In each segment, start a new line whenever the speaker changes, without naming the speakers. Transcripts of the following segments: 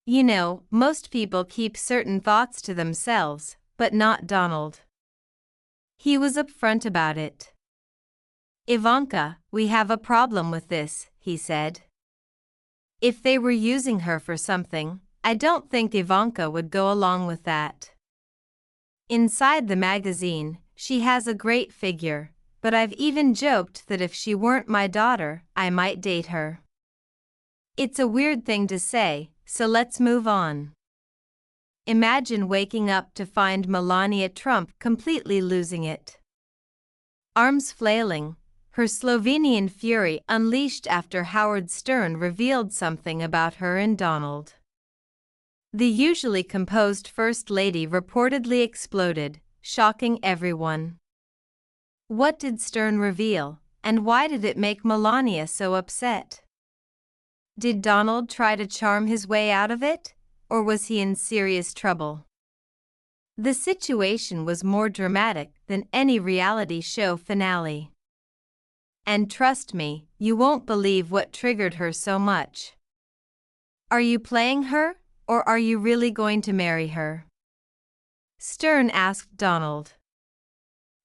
You know, most people keep certain thoughts to themselves, but not Donald. He was upfront about it. Ivanka, we have a problem with this, he said. If they were using her for something, I don't think Ivanka would go along with that. Inside the magazine, she has a great figure, but I've even joked that if she weren't my daughter, I might date her. It's a weird thing to say, so let's move on. Imagine waking up to find Melania Trump completely losing it. Arms flailing, her Slovenian fury unleashed after Howard Stern revealed something about her and Donald. The usually composed First Lady reportedly exploded, shocking everyone. What did Stern reveal, and why did it make Melania so upset? Did Donald try to charm his way out of it, or was he in serious trouble? The situation was more dramatic than any reality show finale. And trust me, you won't believe what triggered her so much. Are you playing her, or are you really going to marry her? Stern asked Donald.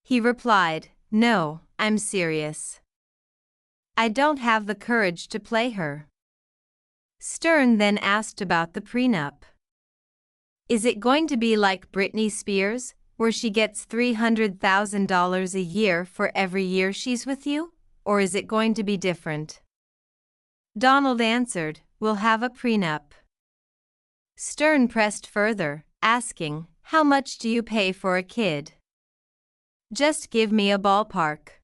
He replied, "No, I'm serious. I don't have the courage to play her." Stern then asked about the prenup. Is it going to be like Britney Spears, where she gets $300,000 a year for every year she's with you, or is it going to be different? Donald answered, "We'll have a prenup." Stern pressed further, asking, "How much do you pay for a kid? Just give me a ballpark."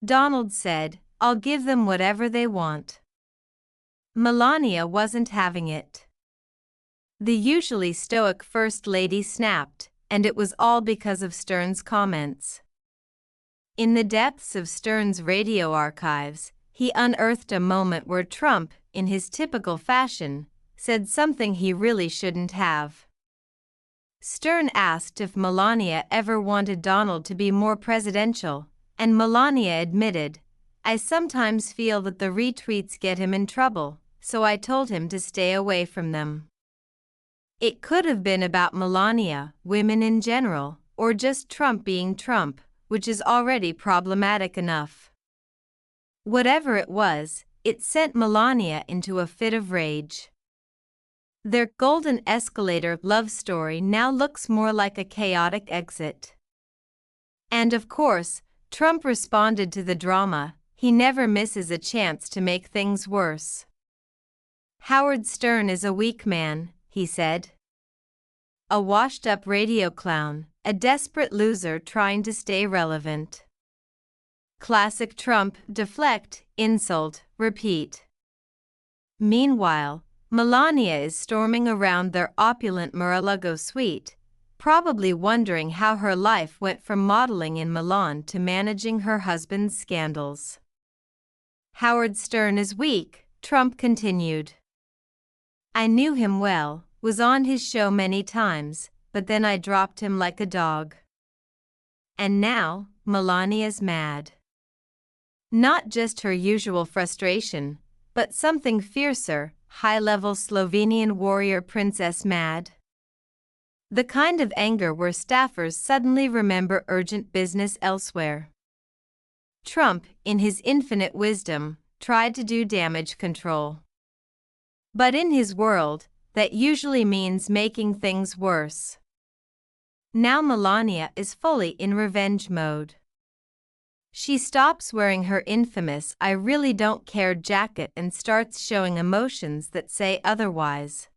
Donald said, "I'll give them whatever they want." Melania wasn't having it. The usually stoic First Lady snapped, and it was all because of Stern's comments. In the depths of Stern's radio archives, he unearthed a moment where Trump, in his typical fashion, said something he really shouldn't have. Stern asked if Melania ever wanted Donald to be more presidential, and Melania admitted, "I sometimes feel that the retweets get him in trouble, so I told him to stay away from them." It could have been about Melania, women in general, or just Trump being Trump, which is already problematic enough. Whatever it was, it sent Melania into a fit of rage. Their golden escalator love story now looks more like a chaotic exit. And of course, Trump responded to the drama. He never misses a chance to make things worse. "Howard Stern is a weak man," he said. "A washed-up radio clown, a desperate loser trying to stay relevant." Classic Trump: deflect, insult, repeat. Meanwhile, Melania is storming around their opulent Mar-a-Lago suite, probably wondering how her life went from modeling in Milan to managing her husband's scandals. "Howard Stern is weak," Trump continued. "I knew him well, was on his show many times, but then I dropped him like a dog. And now, Melania's mad. Not just her usual frustration, but something fiercer, high-level Slovenian warrior princess mad. The kind of anger where staffers suddenly remember urgent business elsewhere." Trump, in his infinite wisdom, tried to do damage control. But in his world, that usually means making things worse. Now Melania is fully in revenge mode. She stops wearing her infamous "I really don't care" jacket and starts showing emotions that say otherwise.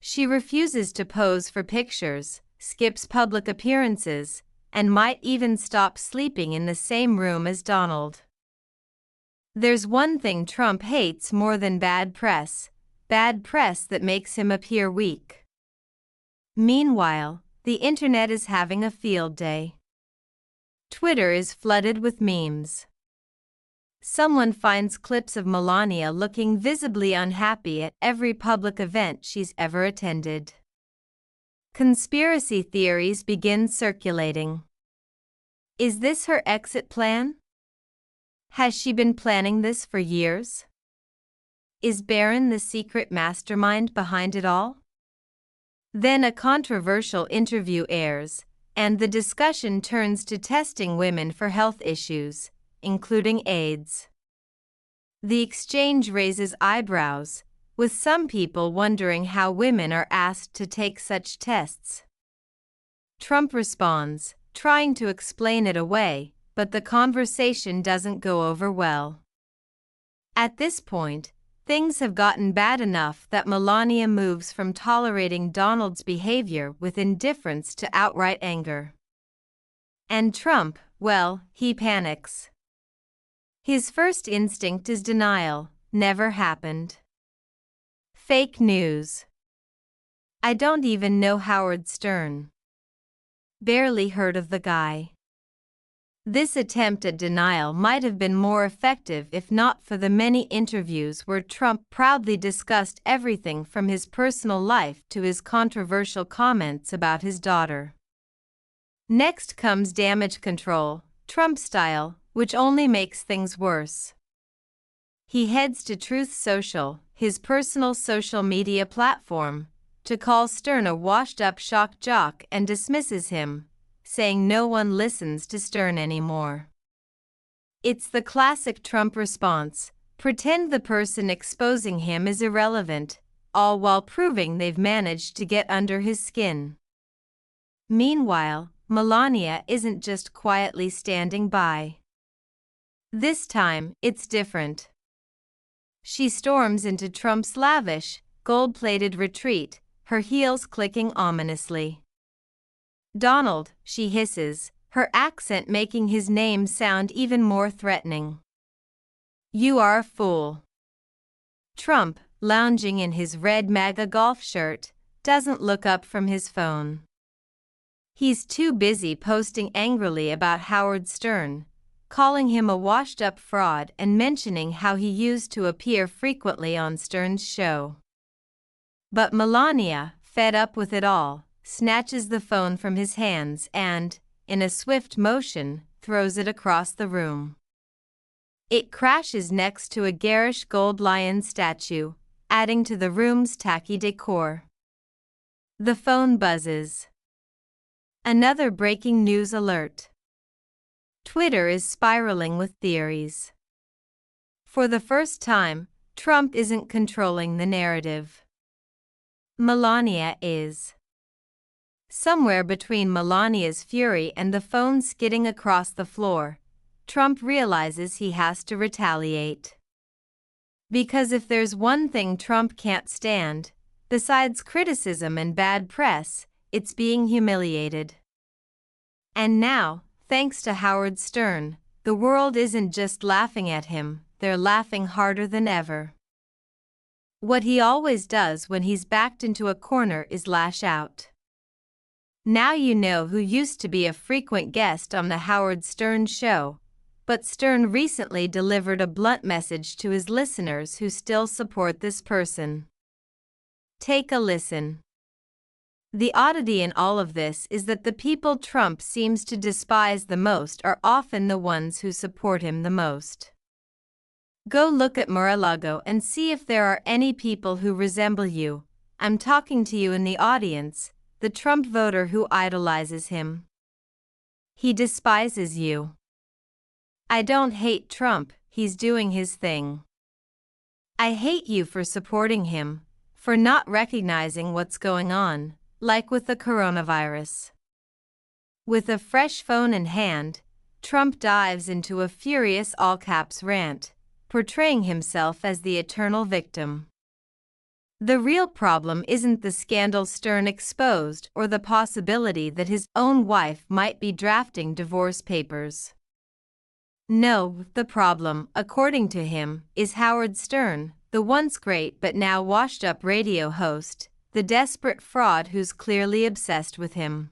She refuses to pose for pictures, skips public appearances, and might even stop sleeping in the same room as Donald. There's one thing Trump hates more than bad press that makes him appear weak. Meanwhile, the internet is having a field day. Twitter is flooded with memes. Someone finds clips of Melania looking visibly unhappy at every public event she's ever attended. Conspiracy theories begin circulating. Is this her exit plan? Has she been planning this for years? Is Barron the secret mastermind behind it all? Then a controversial interview airs, and the discussion turns to testing women for health issues, including AIDS. The exchange raises eyebrows, with some people wondering how women are asked to take such tests. Trump responds, trying to explain it away, but the conversation doesn't go over well. At this point, things have gotten bad enough that Melania moves from tolerating Donald's behavior with indifference to outright anger. And Trump, well, he panics. His first instinct is denial. Never happened. Fake news. I don't even know Howard Stern. Barely heard of the guy. This attempt at denial might have been more effective if not for the many interviews where Trump proudly discussed everything from his personal life to his controversial comments about his daughter. Next comes damage control, Trump style, which only makes things worse. He heads to Truth Social, his personal social media platform, to call Stern a washed-up shock jock and dismisses him, saying no one listens to Stern anymore. It's the classic Trump response: pretend the person exposing him is irrelevant, all while proving they've managed to get under his skin. Meanwhile, Melania isn't just quietly standing by. This time, it's different. She storms into Trump's lavish, gold-plated retreat, her heels clicking ominously. "Donald," she hisses, her accent making his name sound even more threatening. "You are a fool." Trump, lounging in his red MAGA golf shirt, doesn't look up from his phone. He's too busy posting angrily about Howard Stern, calling him a washed-up fraud and mentioning how he used to appear frequently on Stern's show. But Melania, fed up with it all, snatches the phone from his hands and, in a swift motion, throws it across the room. It crashes next to a garish gold lion statue, adding to the room's tacky decor. The phone buzzes. Another breaking news alert. Twitter is spiraling with theories. For the first time, Trump isn't controlling the narrative. Melania is. Somewhere between Melania's fury and the phone skidding across the floor, Trump realizes he has to retaliate. Because if there's one thing Trump can't stand, besides criticism and bad press, it's being humiliated. And now, thanks to Howard Stern, the world isn't just laughing at him, they're laughing harder than ever. What he always does when he's backed into a corner is lash out. Now you know who used to be a frequent guest on the Howard Stern show, but Stern recently delivered a blunt message to his listeners who still support this person. Take a listen. The oddity in all of this is that the people Trump seems to despise the most are often the ones who support him the most. Go look at Mar-a-Lago and see if there are any people who resemble you. I'm talking to you in the audience, the Trump voter who idolizes him. He despises you. I don't hate Trump, he's doing his thing. I hate you for supporting him, for not recognizing what's going on, like with the coronavirus. With a fresh phone in hand, Trump dives into a furious all-caps rant, portraying himself as the eternal victim. The real problem isn't the scandal Stern exposed or the possibility that his own wife might be drafting divorce papers. No, the problem, according to him, is Howard Stern, the once great but now washed-up radio host, the desperate fraud who's clearly obsessed with him.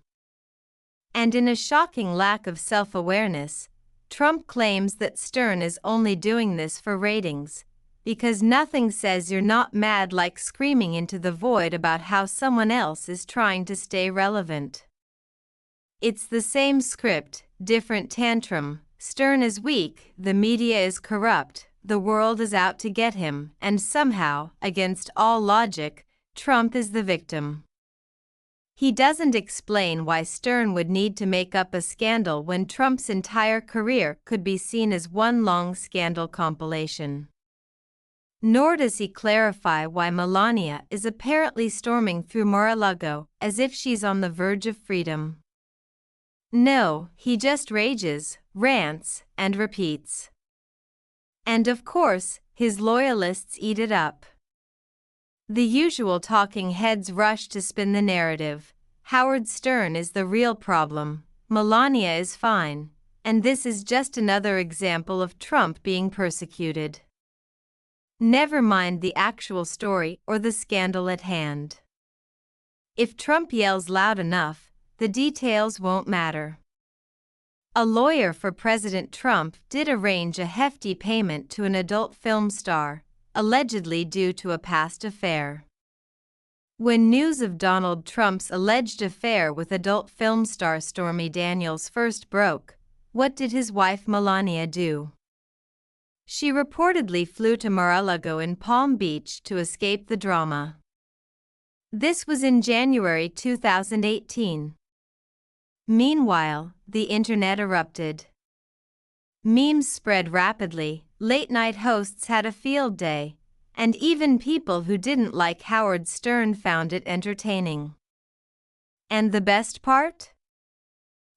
And in a shocking lack of self-awareness, Trump claims that Stern is only doing this for ratings, because nothing says you're not mad like screaming into the void about how someone else is trying to stay relevant. It's the same script, different tantrum. Stern is weak, the media is corrupt, the world is out to get him, and somehow, against all logic, Trump is the victim. He doesn't explain why Stern would need to make up a scandal when Trump's entire career could be seen as one long scandal compilation. Nor does he clarify why Melania is apparently storming through Mar-a-Lago as if she's on the verge of freedom. No, he just rages, rants, and repeats. And of course, his loyalists eat it up. The usual talking heads rush to spin the narrative. Howard Stern is the real problem, Melania is fine, and this is just another example of Trump being persecuted. Never mind the actual story or the scandal at hand. If Trump yells loud enough, the details won't matter. A lawyer for President Trump did arrange a hefty payment to an adult film star, allegedly due to a past affair. When news of Donald Trump's alleged affair with adult film star Stormy Daniels first broke, what did his wife Melania do? She reportedly flew to Mar-a-Lago in Palm Beach to escape the drama. This was in January 2018. Meanwhile, the internet erupted. Memes spread rapidly, late-night hosts had a field day, and even people who didn't like Howard Stern found it entertaining. And the best part?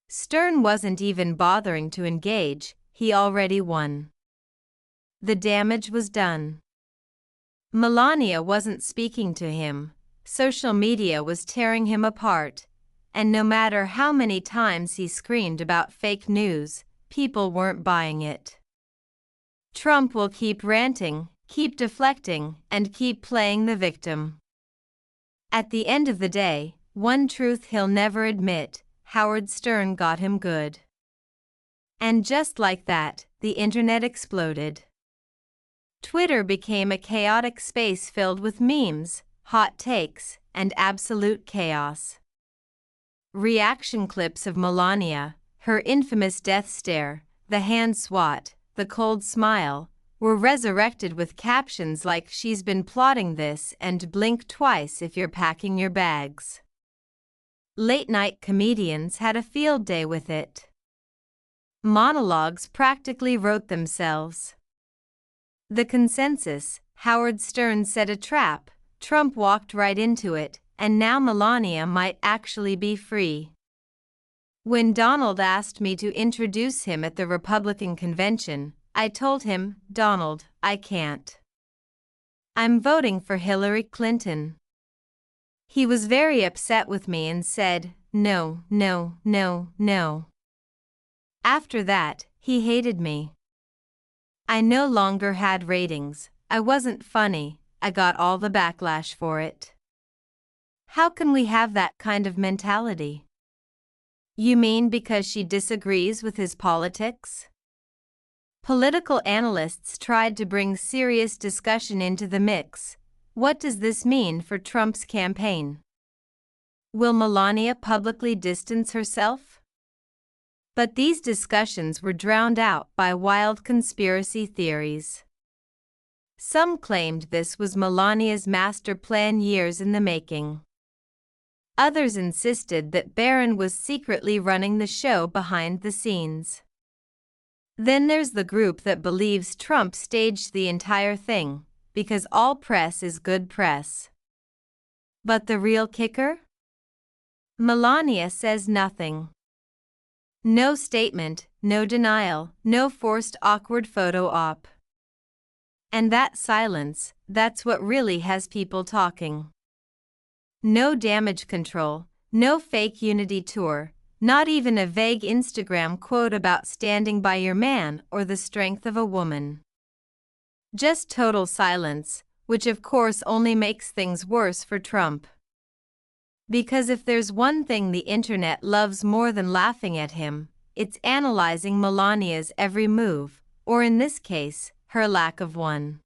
Stern wasn't even bothering to engage, he already won. The damage was done. Melania wasn't speaking to him, social media was tearing him apart, and no matter how many times he screamed about fake news, people weren't buying it. Trump will keep ranting, keep deflecting, and keep playing the victim. At the end of the day, one truth he'll never admit, Howard Stern got him good. And just like that, the internet exploded. Twitter became a chaotic space filled with memes, hot takes, and absolute chaos. Reaction clips of Melania, her infamous death stare, the hand swat, the cold smile, were resurrected with captions like "She's been plotting this" and "Blink twice if you're packing your bags." Late-night comedians had a field day with it. Monologues practically wrote themselves. The consensus: Howard Stern set a trap, Trump walked right into it, and now Melania might actually be free. When Donald asked me to introduce him at the Republican convention, I told him, "Donald, I can't. I'm voting for Hillary Clinton." He was very upset with me and said, "No, no, no, no." After that, he hated me. I no longer had ratings, I wasn't funny, I got all the backlash for it. How can we have that kind of mentality? You mean because she disagrees with his politics? Political analysts tried to bring serious discussion into the mix. What does this mean for Trump's campaign? Will Melania publicly distance herself? But these discussions were drowned out by wild conspiracy theories. Some claimed this was Melania's master plan, years in the making. Others insisted that Barron was secretly running the show behind the scenes. Then there's the group that believes Trump staged the entire thing, because all press is good press. But the real kicker? Melania says nothing. No statement, no denial, no forced awkward photo op. And that silence, that's what really has people talking. No damage control, no fake unity tour, not even a vague Instagram quote about standing by your man or the strength of a woman. Just total silence, which of course only makes things worse for Trump. Because if there's one thing the internet loves more than laughing at him, it's analyzing Melania's every move, or in this case, her lack of one.